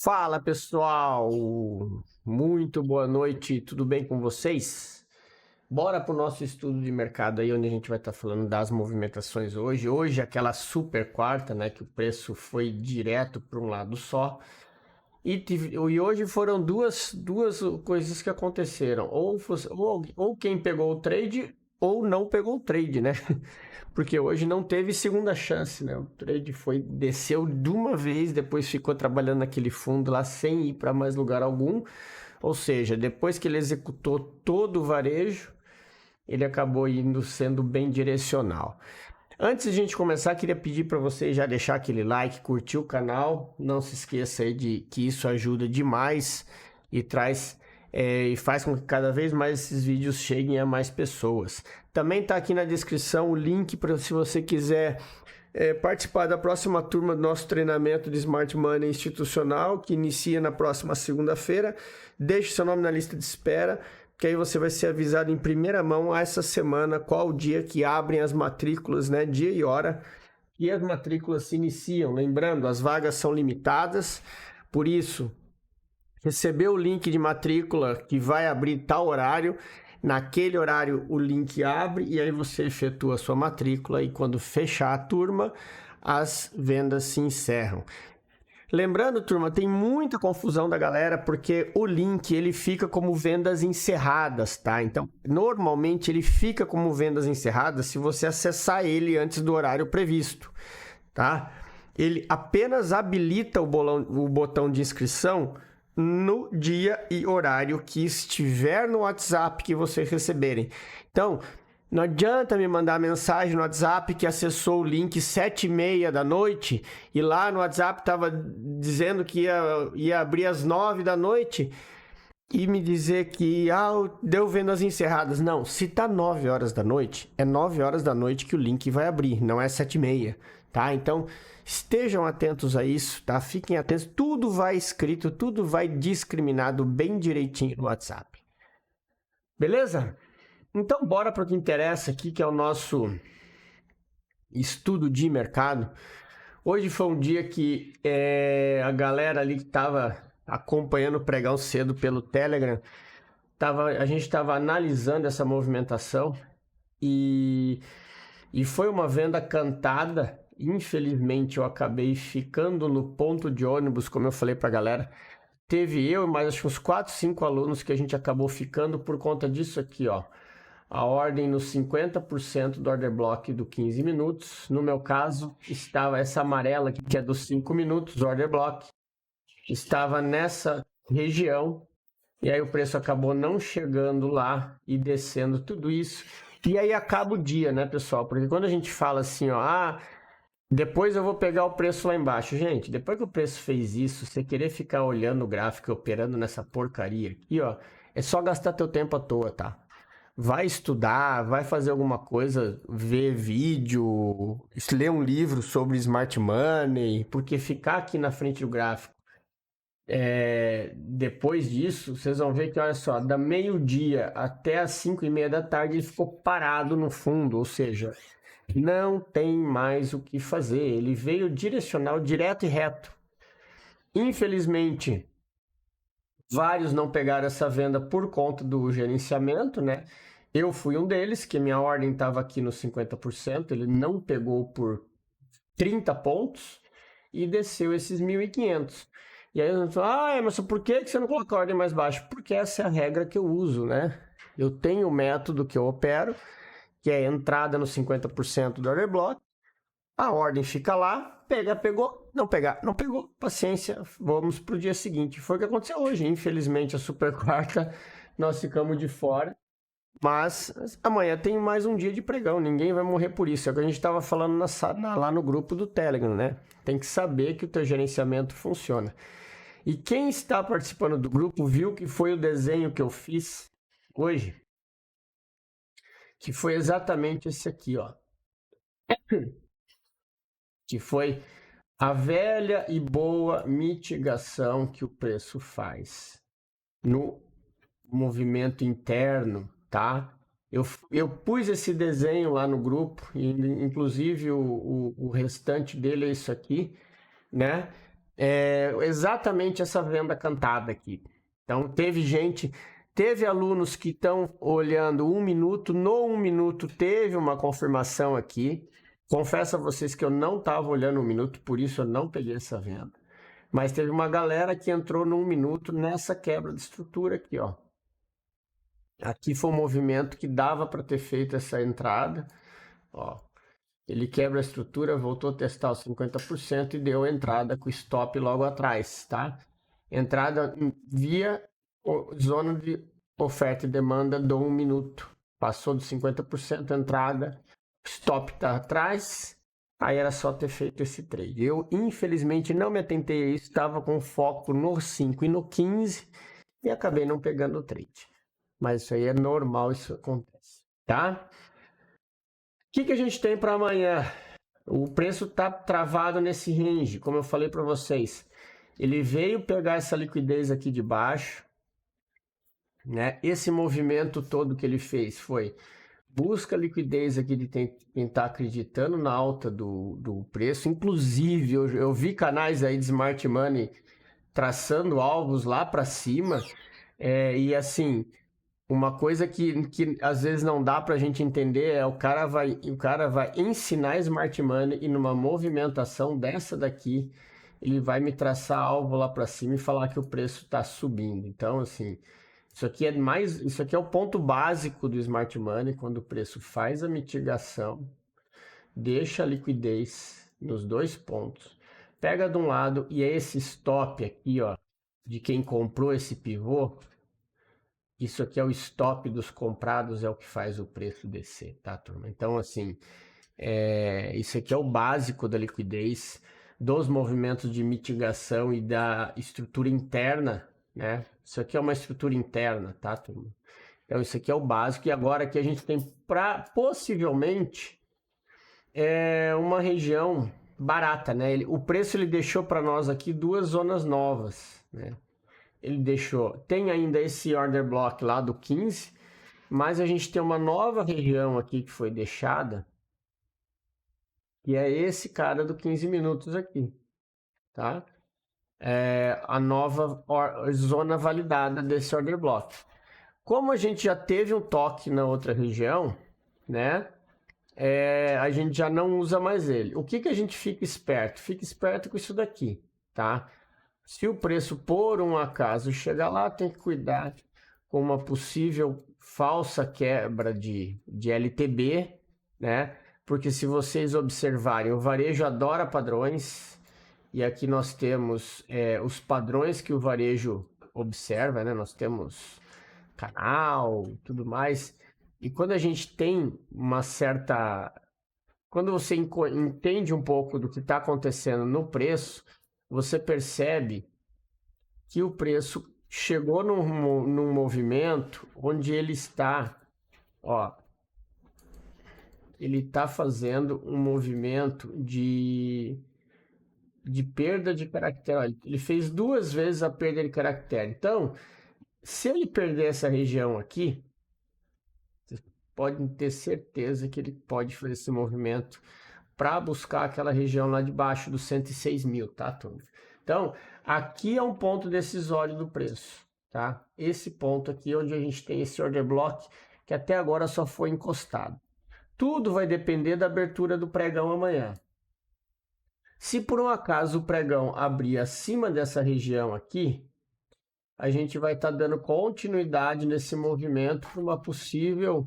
Fala pessoal, muito boa noite, tudo bem com vocês? Bora para o nosso estudo de mercado aí, onde a gente vai estar falando das movimentações hoje. Hoje, aquela super quarta, né, que o preço foi direto para um lado só. E hoje foram duas coisas que aconteceram. Ou quem pegou o trade ou não pegou o trade, né? Porque hoje não teve segunda chance, né? O trade desceu de uma vez, depois ficou trabalhando naquele fundo lá sem ir para mais lugar algum. Ou seja, depois que ele executou todo o varejo, ele acabou sendo bem direcional. Antes de a gente começar, queria pedir para você já deixar aquele like, curtir o canal. Não se esqueça aí de que isso ajuda demais e e faz com que cada vez mais esses vídeos cheguem a mais pessoas. Também está aqui na descrição o link para se você quiser participar da próxima turma do nosso treinamento de Smart Money institucional, que inicia na próxima segunda-feira. Deixe seu nome na lista de espera, que aí você vai ser avisado em primeira mão essa semana qual o dia que abrem as matrículas, né? Dia e hora. E as matrículas se iniciam. Lembrando, as vagas são limitadas, por isso, recebeu o link de matrícula que vai abrir tal horário, naquele horário o link abre e aí você efetua a sua matrícula e quando fechar a turma, as vendas se encerram. Lembrando, turma, tem muita confusão da galera porque o link ele fica como vendas encerradas, tá? Então, normalmente ele fica como vendas encerradas se você acessar ele antes do horário previsto, tá? Ele apenas habilita o botão de inscrição no dia e horário que estiver no WhatsApp que vocês receberem. Então, não adianta me mandar mensagem no WhatsApp que acessou o link 7h30 da noite e lá no WhatsApp estava dizendo que ia abrir às 9 da noite e me dizer que deu vendas encerradas. Não, se tá 9 horas da noite, é 9 horas da noite que o link vai abrir, não é 7h30, tá? Então, estejam atentos a isso, tá? Fiquem atentos, tudo vai escrito, tudo vai discriminado bem direitinho no WhatsApp. Beleza? Então, bora para o que interessa aqui, que é o nosso estudo de mercado. Hoje foi um dia que a galera ali que estava acompanhando o pregão cedo pelo Telegram, a gente estava analisando essa movimentação e foi uma venda cantada. Infelizmente, eu acabei ficando no ponto de ônibus, como eu falei para a galera. Teve eu e mais acho que uns 4, 5 alunos que a gente acabou ficando por conta disso aqui, ó. A ordem nos 50% do order block do 15 minutos. No meu caso, estava essa amarela aqui, que é dos 5 minutos, order block. Estava nessa região. E aí o preço acabou não chegando lá e descendo tudo isso. E aí acaba o dia, né, pessoal? Porque quando a gente fala assim, ó, depois eu vou pegar o preço lá embaixo. Gente, depois que o preço fez isso, você querer ficar olhando o gráfico e operando nessa porcaria aqui, ó, é só gastar teu tempo à toa, tá? Vai estudar, vai fazer alguma coisa, ver vídeo, ler um livro sobre Smart Money, porque ficar aqui na frente do gráfico, depois disso, vocês vão ver que, olha só, da meio-dia até as 5h30 da tarde ele ficou parado no fundo, ou seja, não tem mais o que fazer, ele veio direcional, direto e reto. Infelizmente, vários não pegaram essa venda por conta do gerenciamento, né? Eu fui um deles, que minha ordem estava aqui nos 50%, ele não pegou por 30 pontos e desceu esses 1.500. E aí eu falo, mas por que você não colocou a ordem mais baixa? Porque essa é a regra que eu uso, né? Eu tenho o método que eu opero, que é entrada nos 50% do order block, a ordem fica lá, pegou, não pegar, não pegou, paciência, vamos para o dia seguinte. Foi o que aconteceu hoje, infelizmente a super quarta nós ficamos de fora, mas amanhã tem mais um dia de pregão, ninguém vai morrer por isso, é o que a gente estava falando lá no grupo do Telegram, né? Tem que saber que o teu gerenciamento funciona. E quem está participando do grupo viu que foi o desenho que eu fiz hoje, que foi exatamente esse aqui, ó. Que foi a velha e boa mitigação que o preço faz no movimento interno, tá? Eu pus esse desenho lá no grupo, e inclusive o restante dele é isso aqui, né? exatamente essa venda cantada aqui. Então, teve alunos que estão olhando 1 minuto, no 1 minuto teve uma confirmação aqui. Confesso a vocês que eu não estava olhando 1 minuto, por isso eu não peguei essa venda. Mas teve uma galera que entrou no 1 minuto nessa quebra de estrutura aqui, ó. Aqui foi um movimento que dava para ter feito essa entrada, ó. Ele quebra a estrutura, voltou a testar os 50% e deu entrada com stop logo atrás, tá? Entrada via zona de oferta e demanda do 1 minuto. Passou dos 50%, entrada, stop tá atrás, aí era só ter feito esse trade. Eu, infelizmente, não me atentei a isso, estava com foco no 5 e no 15 e acabei não pegando o trade. Mas isso aí é normal, isso acontece, tá? O que a gente tem para amanhã? O preço está travado nesse range, como eu falei para vocês. Ele veio pegar essa liquidez aqui de baixo, né? Esse movimento todo que ele fez foi busca liquidez aqui de quem está acreditando na alta do preço. Inclusive, eu vi canais aí de Smart Money traçando alvos lá para cima. E assim, uma coisa que às vezes não dá para a gente entender é o cara vai ensinar Smart Money e numa movimentação dessa daqui, ele vai me traçar alvo lá para cima e falar que o preço está subindo. Então, assim, isso aqui é o ponto básico do Smart Money, quando o preço faz a mitigação, deixa a liquidez nos 2 pontos, pega de um lado e é esse stop aqui, ó, de quem comprou esse pivô. Isso aqui é o stop dos comprados, é o que faz o preço descer, tá, turma? Então, assim, isso aqui é o básico da liquidez, dos movimentos de mitigação e da estrutura interna, né? Isso aqui é uma estrutura interna, tá, turma? Então, isso aqui é o básico. E agora que a gente tem, possivelmente, uma região barata, né? O preço ele deixou para nós aqui 2 zonas novas, né? Ele deixou, tem ainda esse order block lá do 15, mas a gente tem uma nova região aqui que foi deixada, que é esse cara do 15 minutos aqui, tá? A nova zona validada desse order block. Como a gente já teve um toque na outra região, né? A gente já não usa mais ele. O que a gente fica esperto? Fica esperto com isso daqui, tá? Se o preço, por um acaso, chegar lá, tem que cuidar com uma possível falsa quebra de LTB, né? Porque se vocês observarem, o varejo adora padrões, e aqui nós temos os padrões que o varejo observa, né? Nós temos canal e tudo mais, e quando a gente tem uma certa... Quando você entende um pouco do que está acontecendo no preço, você percebe que o preço chegou num movimento onde ele está, ó, ele está fazendo um movimento de perda de caractere. Olha, ele fez 2 vezes a perda de caractere. Então, se ele perder essa região aqui, vocês podem ter certeza que ele pode fazer esse movimento para buscar aquela região lá de baixo dos 106 mil, tá, turma? Então, aqui é um ponto decisório do preço, tá? Esse ponto aqui onde a gente tem esse order block que até agora só foi encostado. Tudo vai depender da abertura do pregão amanhã. Se por um acaso o pregão abrir acima dessa região aqui, a gente vai estar dando continuidade nesse movimento para uma possível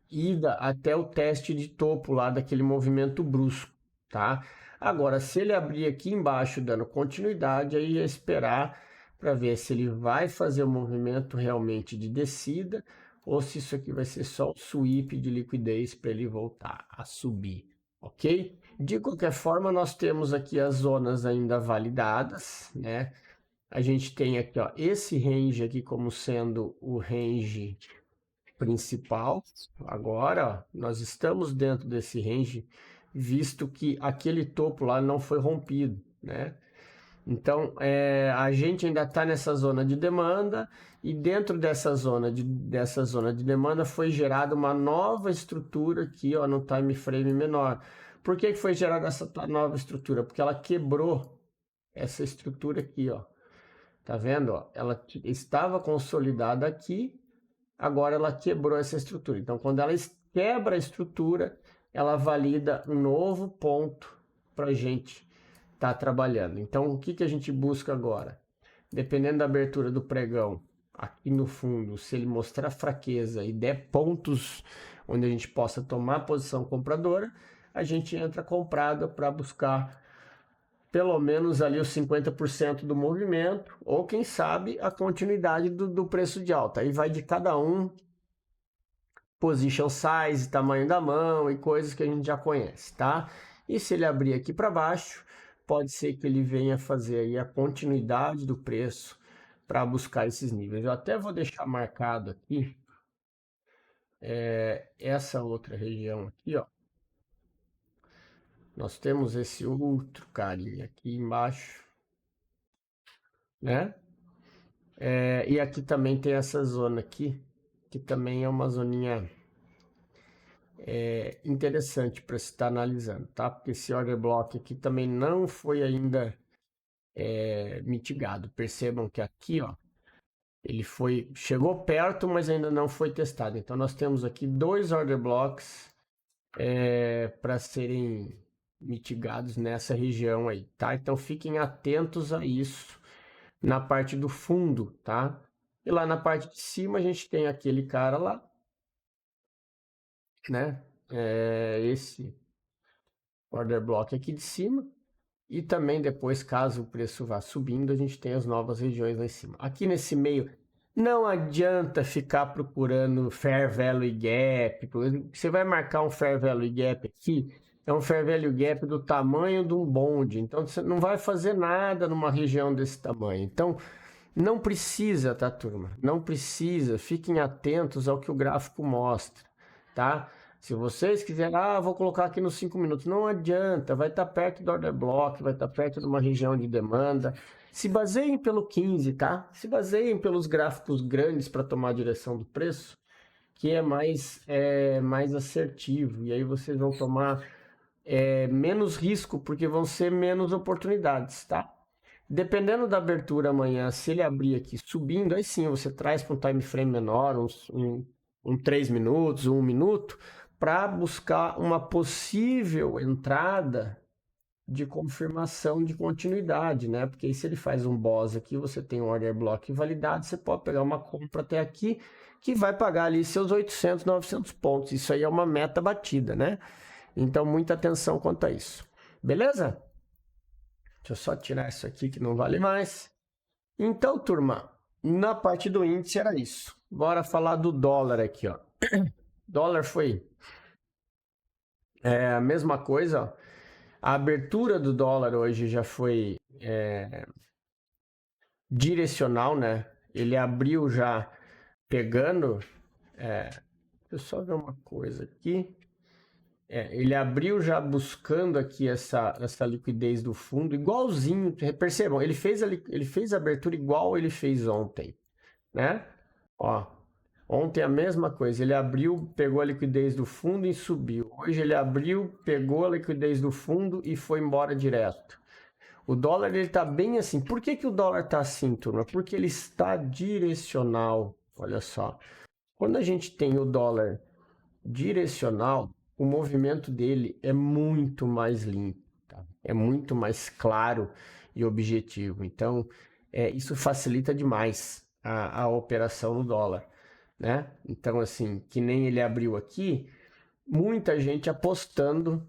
ida até o teste de topo lá daquele movimento brusco, tá? Agora, se ele abrir aqui embaixo dando continuidade, aí é esperar para ver se ele vai fazer o movimento realmente de descida ou se isso aqui vai ser só o sweep de liquidez para ele voltar a subir, ok? De qualquer forma, nós temos aqui as zonas ainda validadas, né? A gente tem aqui, ó, esse range aqui como sendo o range principal. Agora, ó, nós estamos dentro desse range, visto que aquele topo lá não foi rompido, né? Então, a gente ainda está nessa zona de demanda e dentro dessa zona de demanda foi gerada uma nova estrutura aqui, ó, no time frame menor. Por que foi gerada essa nova estrutura? Porque ela quebrou essa estrutura aqui, ó. Tá vendo? Ó? Ela estava consolidada aqui, agora ela quebrou essa estrutura. Então, quando ela quebra a estrutura, ela valida um novo ponto para a gente estar trabalhando. Então, o que a gente busca agora? Dependendo da abertura do pregão, aqui no fundo, se ele mostrar fraqueza e der pontos onde a gente possa tomar posição compradora, a gente entra comprada para buscar pelo menos ali os 50% do movimento, ou quem sabe a continuidade do preço de alta. Aí vai de cada um, position size, tamanho da mão e coisas que a gente já conhece, tá? E se ele abrir aqui para baixo, pode ser que ele venha fazer aí a continuidade do preço para buscar esses níveis. Eu até vou deixar marcado aqui essa outra região aqui, ó. Nós temos esse outro carinha aqui embaixo, né? E aqui também tem essa zona aqui, que também é uma zoninha interessante para se estar analisando, tá? Porque esse order block aqui também não foi ainda mitigado. Percebam que aqui, ó, ele chegou perto, mas ainda não foi testado. Então nós temos aqui 2 order blocks para serem mitigados nessa região aí, tá? Então fiquem atentos a isso na parte do fundo, tá? E lá na parte de cima a gente tem aquele cara lá, né? Esse order block aqui de cima. E também depois, caso o preço vá subindo, a gente tem as novas regiões lá em cima. Aqui nesse meio, não adianta ficar procurando Fair Value Gap. Você vai marcar um Fair Value Gap aqui, é um Fair Value Gap do tamanho de um bonde. Então, você não vai fazer nada numa região desse tamanho. Então, não precisa, tá, turma? Não precisa. Fiquem atentos ao que o gráfico mostra, tá? Se vocês quiserem, vou colocar aqui nos 5 minutos. Não adianta, vai estar perto do order block, vai estar perto de uma região de demanda. Se baseiem pelo 15, tá? Se baseiem pelos gráficos grandes para tomar a direção do preço, que é mais assertivo. E aí vocês vão tomar menos risco, porque vão ser menos oportunidades, tá? Dependendo da abertura amanhã, se ele abrir aqui subindo, aí sim você traz para um time frame menor, um 3 minutos, 1 minuto, para buscar uma possível entrada de confirmação de continuidade, né? Porque aí se ele faz um BOS aqui, você tem um order block validado, você pode pegar uma compra até aqui, que vai pagar ali seus 800, 900 pontos. Isso aí é uma meta batida, né? Então, muita atenção quanto a isso. Beleza? Deixa eu só tirar isso aqui que não vale mais. Então, turma, na parte do índice era isso. Bora falar do dólar aqui, ó. Dólar foi a mesma coisa, ó. A abertura do dólar hoje já foi direcional, né? Ele abriu já pegando. Deixa eu só ver uma coisa aqui. Ele abriu já buscando aqui essa liquidez do fundo, igualzinho. Percebam, ele fez a abertura igual ele fez ontem, né? Ó, ontem a mesma coisa. Ele abriu, pegou a liquidez do fundo e subiu. Hoje ele abriu, pegou a liquidez do fundo e foi embora direto. O dólar ele tá bem assim. Por que o dólar tá assim, turma? Porque ele está direcional. Olha só. Quando a gente tem o dólar direcional, o movimento dele é muito mais limpo, tá? É muito mais claro e objetivo. Então, isso facilita demais a operação no dólar, né? Então, assim, que nem ele abriu aqui, muita gente apostando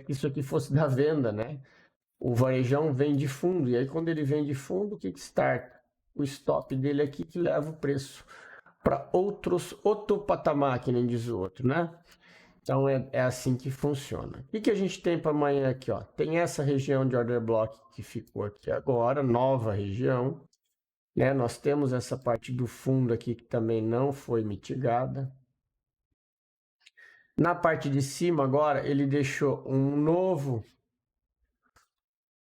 que isso aqui fosse da venda, né? O varejão vem de fundo, e aí quando ele vem de fundo, o que starta? O stop dele aqui que leva o preço para outro patamar, que nem diz o outro, né? Então é assim que funciona. O que a gente tem para amanhã aqui, ó? Tem essa região de order block que ficou aqui agora, nova região, né? Nós temos essa parte do fundo aqui que também não foi mitigada. Na parte de cima agora, ele deixou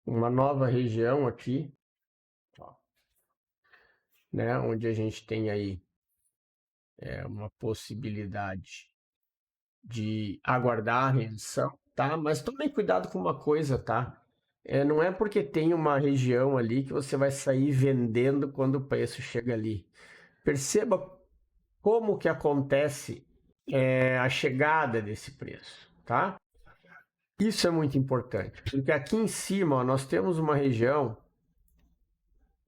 uma nova região aqui, ó, né? Onde a gente tem aí uma possibilidade de aguardar a reação, tá? Mas tomem cuidado com uma coisa, tá? Não é porque tem uma região ali que você vai sair vendendo quando o preço chega ali. Perceba como que acontece a chegada desse preço, tá? Isso é muito importante, porque aqui em cima ó, nós temos uma região,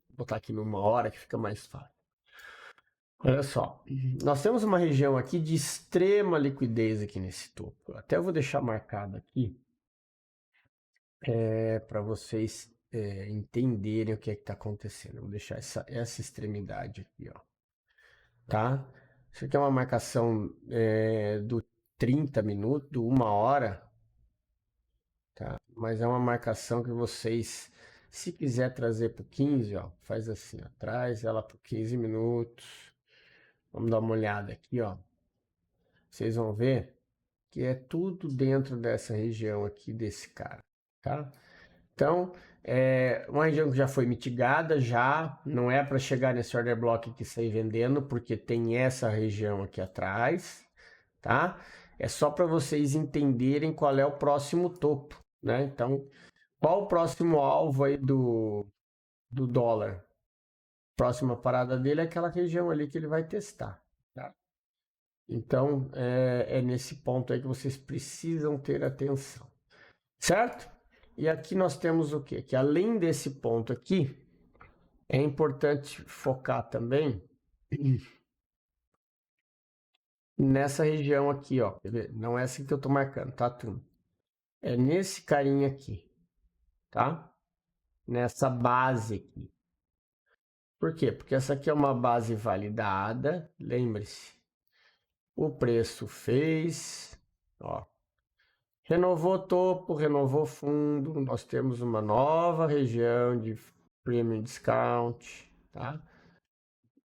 vou botar aqui numa hora que fica mais fácil. Olha só, nós temos uma região aqui de extrema liquidez aqui nesse topo. Até eu vou deixar marcado aqui para vocês entenderem o que é que está acontecendo. Vou deixar essa extremidade aqui, ó, tá? Isso aqui é uma marcação do 30 minutos, do 1 hora, tá? Mas é uma marcação que vocês, se quiser trazer para 15, ó, faz assim, ó, traz ela para 15 minutos. Vamos dar uma olhada aqui, ó. Vocês vão ver que é tudo dentro dessa região aqui desse cara, tá? Então, é uma região que já foi mitigada, já não é para chegar nesse order block aqui e sair vendendo, porque tem essa região aqui atrás, tá? É só para vocês entenderem qual é o próximo topo, né? Então, qual o próximo alvo aí do dólar? Próxima parada dele é aquela região ali que ele vai testar, tá? Então, é nesse ponto aí que vocês precisam ter atenção, certo? E aqui nós temos o quê? Que além desse ponto aqui, é importante focar também nessa região aqui, ó. Não é essa que eu tô marcando, tá, turma? É nesse carinha aqui, tá? Nessa base aqui. Por quê? Porque essa aqui é uma base validada, lembre-se. O preço fez, ó. Renovou topo, renovou fundo, nós temos uma nova região de premium discount, tá?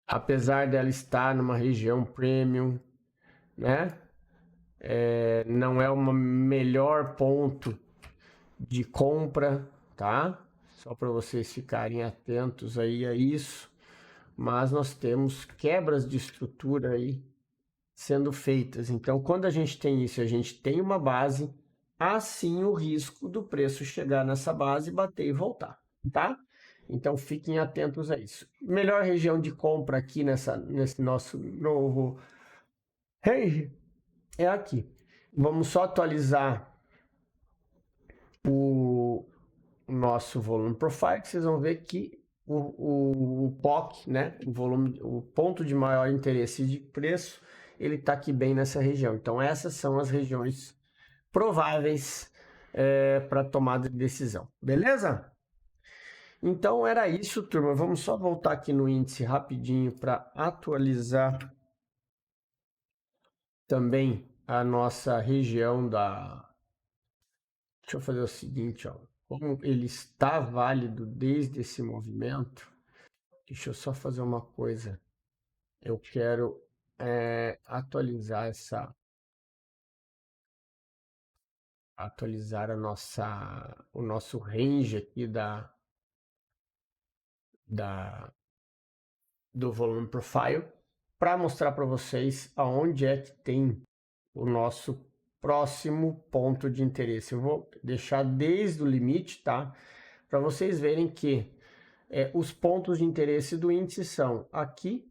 Apesar dela estar numa região premium, né? Não é o melhor ponto de compra, tá? Só para vocês ficarem atentos aí a isso. Mas nós temos quebras de estrutura aí sendo feitas. Então, quando a gente tem isso, a gente tem uma base, assim o risco do preço chegar nessa base, bater e voltar, tá? Então, fiquem atentos a isso. Melhor região de compra aqui nesse nosso novo range é aqui. Vamos só atualizar o nosso volume profile, que vocês vão ver que o POC, né, o ponto de maior interesse de preço, ele está aqui bem nessa região. Então, essas são as regiões prováveis para tomada de decisão. Beleza? Então, era isso, turma. Vamos só voltar aqui no índice rapidinho para atualizar também a nossa região da... Deixa eu fazer o seguinte, ó. Como ele está válido desde esse movimento, deixa eu só fazer uma coisa. Eu quero atualizar o nosso range aqui do volume profile para mostrar para vocês aonde é que tem o nosso próximo ponto de interesse. Eu vou deixar desde o limite, tá? Para vocês verem que os pontos de interesse do índice são aqui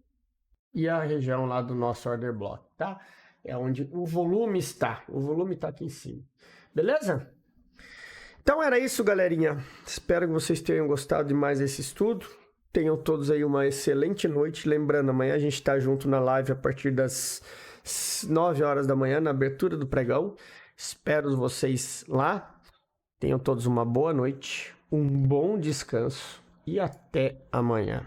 e a região lá do nosso order block, tá? É onde o volume está. O volume está aqui em cima. Beleza? Então era isso, galerinha. Espero que vocês tenham gostado de mais esse estudo. Tenham todos aí uma excelente noite. Lembrando, amanhã a gente está junto na live a partir das 9 horas da manhã, na abertura do pregão. Espero vocês lá. Tenham todos uma boa noite, um bom descanso e até amanhã.